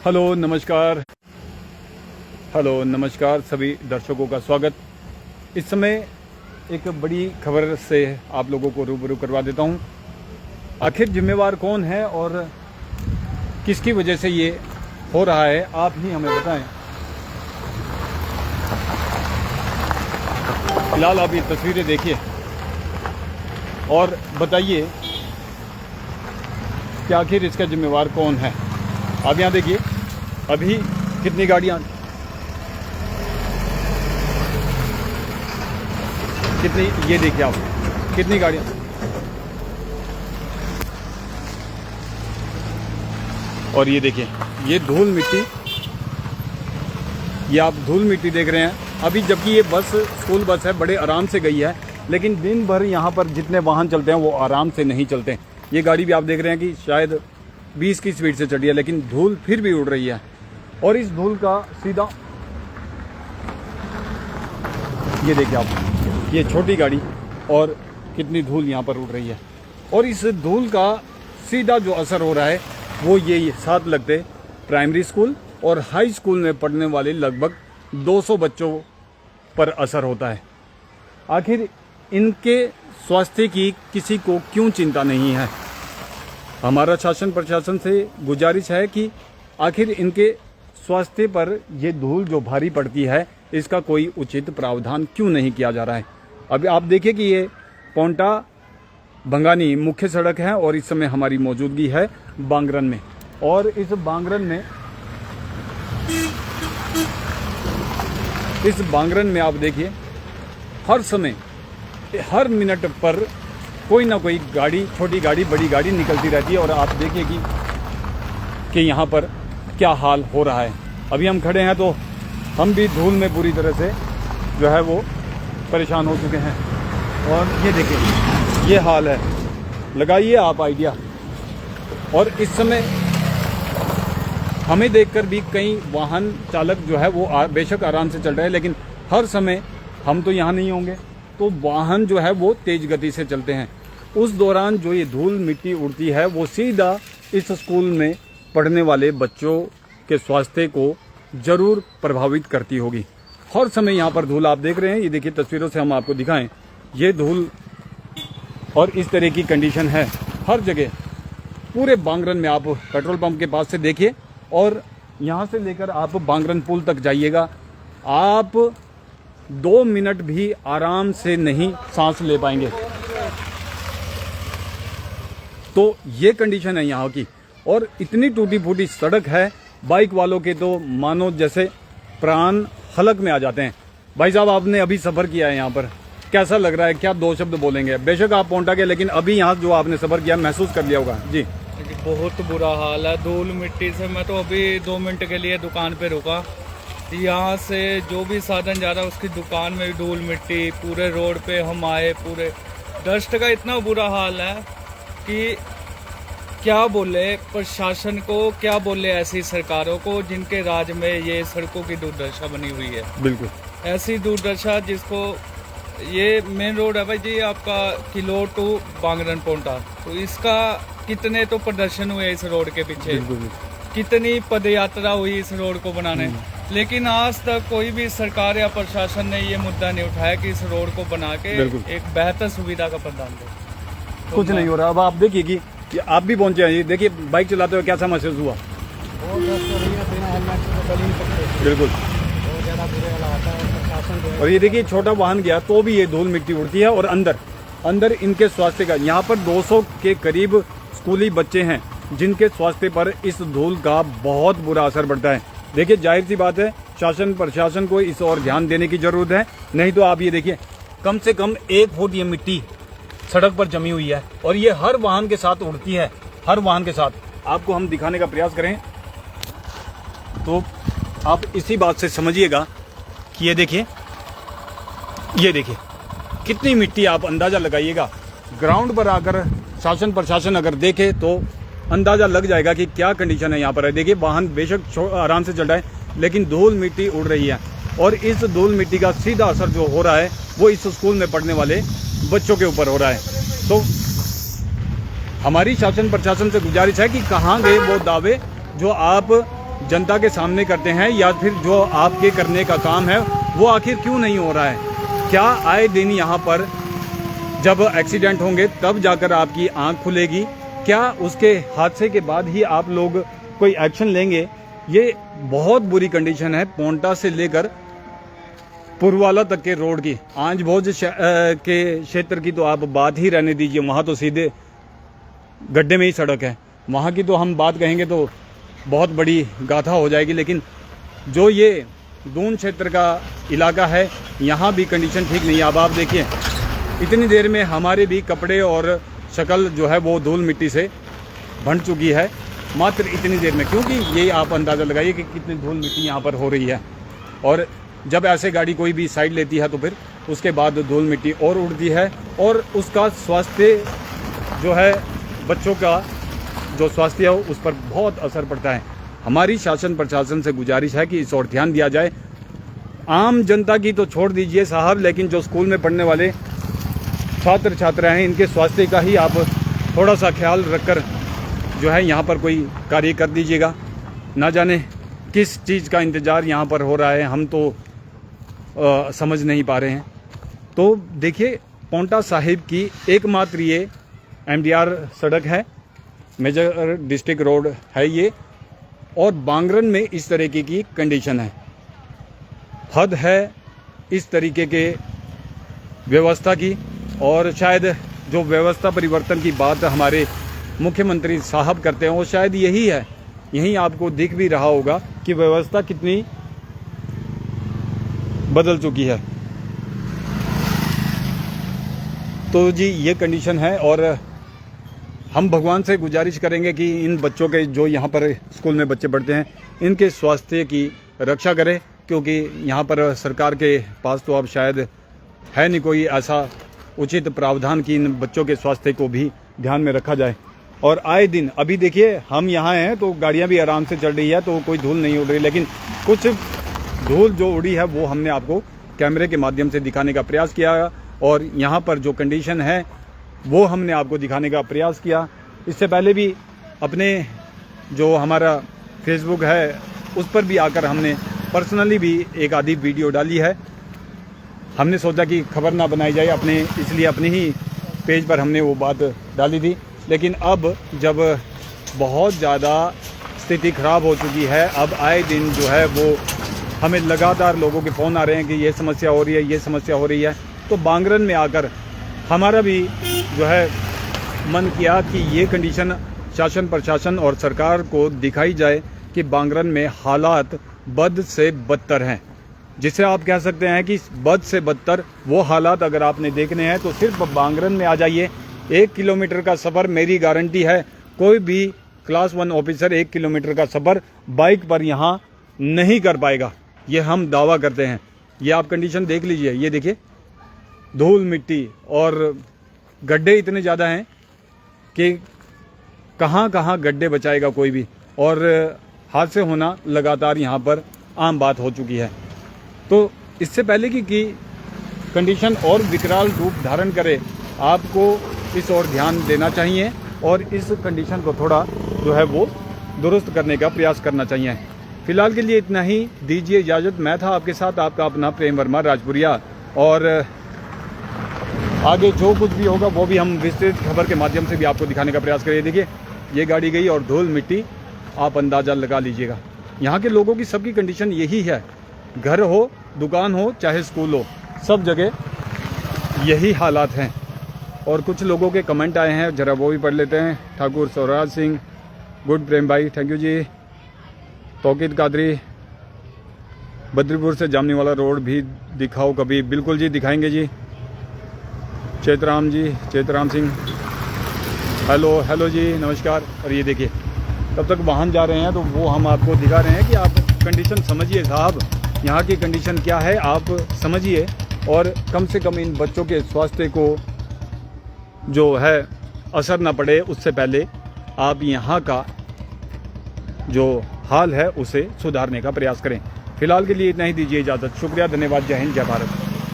Hello नमस्कार सभी दर्शकों का स्वागत। इस समय एक बड़ी खबर से आप लोगों को रूबरू करवा देता हूं। आखिर जिम्मेवार कौन है और किसकी वजह से ये हो रहा है, आप ही हमें बताएं। फिलहाल आप ये तस्वीरें देखिए और बताइए कि आखिर इसका जिम्मेवार कौन है। आप यहाँ देखिए अभी कितनी गाड़ियाँ, कितनी, ये देखिए आप कितनी गाड़ियाँ, और ये देखिए ये धूल मिट्टी, ये आप धूल मिट्टी देख रहे हैं अभी, जबकि ये बस स्कूल बस है, बड़े आराम से गई है, लेकिन दिन भर यहाँ पर जितने वाहन चलते हैं वो आराम से नहीं चलते हैं। ये गाड़ी भी आप देख रहे हैं कि शायद 20 की स्पीड से चल रही है, लेकिन धूल फिर भी उड़ रही है। और इस धूल का सीधा, ये देखिए आप, ये छोटी गाड़ी और कितनी धूल यहाँ पर उड़ रही है। और इस धूल का सीधा जो असर हो रहा है वो ये साथ लगते प्राइमरी स्कूल और हाई स्कूल में पढ़ने वाले लगभग 200 बच्चों पर असर होता है। आखिर इनके स्वास्थ्य की किसी को क्यों चिंता नहीं है? हमारा शासन प्रशासन से गुजारिश है कि आखिर इनके स्वास्थ्य पर ये धूल जो भारी पड़ती है इसका कोई उचित प्रावधान क्यों नहीं किया जा रहा है। अभी आप देखिए कि ये पोंटा भंगानी मुख्य सड़क है और इस समय हमारी मौजूदगी है बांगरन में। और इस बांगरन में आप देखिए हर समय, हर मिनट पर कोई ना कोई गाड़ी, छोटी गाड़ी, बड़ी गाड़ी निकलती रहती है। और आप देखिए कि यहाँ पर क्या हाल हो रहा है। अभी हम खड़े हैं तो हम भी धूल में बुरी तरह से जो है वो परेशान हो चुके हैं। और ये देखिए ये हाल है, लगाइए आप आइडिया। और इस समय हमें देखकर भी कई वाहन चालक जो है वो बेशक आराम से चल रहे हैं, लेकिन हर समय हम तो यहाँ नहीं होंगे तो वाहन जो है वो तेज गति से चलते हैं। उस दौरान जो ये धूल मिट्टी उड़ती है वो सीधा इस स्कूल में पढ़ने वाले बच्चों के स्वास्थ्य को जरूर प्रभावित करती होगी। हर समय यहाँ पर धूल आप देख रहे हैं, ये देखिए तस्वीरों से हम आपको दिखाएं, ये धूल और इस तरह की कंडीशन है हर जगह। पूरे बांगरन में आप पेट्रोल पंप के पास से देखिए और यहाँ से लेकर आप बांगरन पुल तक जाइएगा, आप 2 मिनट भी आराम से नहीं सांस ले पाएंगे। तो ये कंडीशन है यहाँ की। और इतनी टूटी फूटी सड़क है, बाइक वालों के तो मानो जैसे प्राण हलक में आ जाते हैं। भाई साहब आपने अभी सफ़र किया है यहाँ पर, कैसा लग रहा है? क्या 2 शब्द बोलेंगे? बेशक आप पोंटा के, लेकिन अभी यहाँ जो आपने सफ़र किया महसूस कर लिया होगा। जी बहुत बुरा हाल है धूल मिट्टी से। मैं तो अभी 2 मिनट के लिए दुकान पे रुका, यहाँ से जो भी साधन जा रहा है उसकी दुकान में धूल मिट्टी, पूरे रोड पे हम आए, पूरे डस्ट का इतना बुरा हाल है कि क्या बोले प्रशासन को, क्या बोले ऐसी सरकारों को जिनके राज में ये सड़कों की दुर्दशा बनी हुई है। बिल्कुल ऐसी दुर्दशा जिसको, ये मेन रोड है भाई जी आपका किलो टू बांगरन पोंटा, तो इसका कितने तो प्रदर्शन हुए इस रोड के पीछे, कितनी पदयात्रा हुई इस रोड को बनाने, लेकिन आज तक कोई भी सरकार या प्रशासन ने ये मुद्दा नहीं उठाया कि इस रोड को बना के एक बेहतर सुविधा का प्रदान दे। कुछ नहीं हो रहा। अब आप देखिए कि आप भी पहुंचे हैं, ये देखिए बाइक चलाते हुए कैसा महसूस हुआ? बिल्कुल। और ये देखिए छोटा वाहन गया तो भी ये धूल मिट्टी उड़ती है। और अंदर इनके स्वास्थ्य का, यहाँ पर 200 के करीब स्कूली बच्चे हैं जिनके स्वास्थ्य पर इस धूल का बहुत बुरा असर पड़ता है। देखिए जाहिर सी बात है शासन प्रशासन को इस और ध्यान देने की जरूरत है, नहीं तो आप ये देखिए कम से कम 1 फुट ये मिट्टी सड़क पर जमी हुई है और ये हर वाहन के साथ उड़ती है, हर वाहन के साथ। आपको हम दिखाने का प्रयास करें तो आप इसी बात से समझिएगा कि ये देखिए कितनी मिट्टी, आप अंदाजा लगाइएगा। ग्राउंड पर आकर शासन प्रशासन अगर देखे तो अंदाजा लग जाएगा कि क्या कंडीशन है यहाँ पर। देखिए वाहन बेशक आराम से चल रहा है लेकिन धूल मिट्टी उड़ रही है और इस धूल मिट्टी का सीधा असर जो हो रहा है वो इस स्कूल में पढ़ने वाले बच्चों के ऊपर हो रहा है। तो हमारी शासन प्रशासन से गुजारिश है कि कहाँ गए वो दावे जो आप जनता के सामने करते हैं या फिर जो आपके करने का काम है वो आखिर क्यों नहीं हो रहा है? क्या आए दिन यहाँ पर जब एक्सीडेंट होंगे तब जाकर आपकी आंख खुलेगी? क्या उसके हादसे के बाद ही आप लोग कोई एक्शन लेंगे? ये बहुत बुरी कंडीशन है पोंटा से लेकर पुरवाला तक के रोड की। आंज भोज के क्षेत्र की तो आप बात ही रहने दीजिए, वहाँ तो सीधे गड्ढे में ही सड़क है। वहाँ की तो हम बात कहेंगे तो बहुत बड़ी गाथा हो जाएगी। लेकिन जो ये दून क्षेत्र का इलाका है यहाँ भी कंडीशन ठीक नहीं है। अब आप देखिए इतनी देर में हमारे भी कपड़े और शक्ल जो है वो धूल मिट्टी से भंड चुकी है, मात्र इतनी देर में। क्योंकि ये आप अंदाज़ा लगाइए कि कितनी धूल मिट्टी यहाँ पर हो रही है। और जब ऐसे गाड़ी कोई भी साइड लेती है तो फिर उसके बाद धूल मिट्टी और उड़ती है और उसका स्वास्थ्य जो है, बच्चों का जो स्वास्थ्य है उस पर बहुत असर पड़ता है। हमारी शासन प्रशासन से गुजारिश है कि इस ओर ध्यान दिया जाए। आम जनता की तो छोड़ दीजिए साहब, लेकिन जो स्कूल में पढ़ने वाले छात्र छात्राएं हैं इनके स्वास्थ्य का ही आप थोड़ा सा ख्याल रखकर जो है यहाँ पर कोई कार्य कर दीजिएगा। ना जाने किस चीज़ का इंतज़ार यहाँ पर हो रहा है, हम तो समझ नहीं पा रहे हैं। तो देखिए पोंटा साहिब की एकमात्र ये MDR सड़क है, मेजर डिस्ट्रिक्ट रोड है ये, और बांगरन में इस तरीके की कंडीशन है। हद है इस तरीके के व्यवस्था की। और शायद जो व्यवस्था परिवर्तन की बात हमारे मुख्यमंत्री साहब करते हैं वो शायद यही है। यही आपको दिख भी रहा होगा कि व्यवस्था कितनी बदल चुकी है। तो जी ये कंडीशन है और हम भगवान से गुजारिश करेंगे कि इन बच्चों के जो यहाँ पर स्कूल में बच्चे पढ़ते हैं इनके स्वास्थ्य की रक्षा करें, क्योंकि यहाँ पर सरकार के पास तो अब शायद है नहीं कोई ऐसा उचित प्रावधान कि इन बच्चों के स्वास्थ्य को भी ध्यान में रखा जाए। और आए दिन अभी देखिए हम यहाँ हैं तो गाड़ियाँ भी आराम से चल रही है, तो कोई धूल नहीं उड़ रही, लेकिन कुछ धूल जो उड़ी है वो हमने आपको कैमरे के माध्यम से दिखाने का प्रयास किया और यहाँ पर जो कंडीशन है वो हमने आपको दिखाने का प्रयास किया। इससे पहले भी अपने जो हमारा फेसबुक है उस पर भी आकर हमने पर्सनली भी एक आधी वीडियो डाली है। हमने सोचा कि खबर ना बनाई जाए अपने, इसलिए अपने ही पेज पर हमने वो बात डाली थी। लेकिन अब जब बहुत ज़्यादा स्थिति ख़राब हो चुकी है, अब आए दिन जो है वो हमें लगातार लोगों के फ़ोन आ रहे हैं कि ये समस्या हो रही है, ये समस्या हो रही है। तो बांगरन में आकर हमारा भी जो है मन किया कि ये कंडीशन शासन प्रशासन और सरकार को दिखाई जाए कि बांगरन में हालात बद से बदतर हैं। जिसे आप कह सकते हैं कि बद से बदतर वो हालात अगर आपने देखने हैं तो सिर्फ बांगरन में आ जाइए। 1 किलोमीटर का सफ़र मेरी गारंटी है कोई भी क्लास 1 ऑफिसर 1 किलोमीटर का सफ़र बाइक पर यहाँ नहीं कर पाएगा, ये हम दावा करते हैं। ये आप कंडीशन देख लीजिए, ये देखिए धूल मिट्टी और गड्ढे इतने ज़्यादा हैं कि कहाँ कहाँ गड्ढे बचाएगा कोई भी, और हादसे होना लगातार यहाँ पर आम बात हो चुकी है। तो इससे पहले कि कंडीशन और विकराल रूप धारण करे, आपको इस ओर ध्यान देना चाहिए और इस कंडीशन को थोड़ा जो है वो दुरुस्त करने का प्रयास करना चाहिए। फिलहाल के लिए इतना ही, दीजिए इजाज़त। मैं था आपके साथ आपका अपना प्रेम वर्मा राजपुरिया, और आगे जो कुछ भी होगा वो भी हम विस्तृत खबर के माध्यम से भी आपको दिखाने का प्रयास करेंगे। देखिए ये गाड़ी गई और धूल मिट्टी, आप अंदाज़ा लगा लीजिएगा। यहाँ के लोगों की सबकी कंडीशन यही है, घर हो, दुकान हो, चाहे स्कूल हो, सब जगह यही हालात हैं। और कुछ लोगों के कमेंट आए हैं, ज़रा वो भी पढ़ लेते हैं। ठाकुर स्वराज सिंह, गुड प्रेम भाई, थैंक यू जी। तौकीद कादरी, बद्रीपुर से जामनी वाला रोड भी दिखाओ कभी। बिल्कुल जी, दिखाएंगे जी। चेतराम जी, चेतराम सिंह, हेलो जी, नमस्कार। और ये देखिए तब तक वाहन जा रहे हैं तो वो हम आपको दिखा रहे हैं कि आप कंडीशन समझिए साहब, यहाँ की कंडीशन क्या है आप समझिए, और कम से कम इन बच्चों के स्वास्थ्य को जो है असर ना पड़े उससे पहले आप यहाँ का जो हाल है उसे सुधारने का प्रयास करें। फिलहाल के लिए इतना ही, दीजिए इजाज़त। शुक्रिया, धन्यवाद, जय हिंद, जय भारत।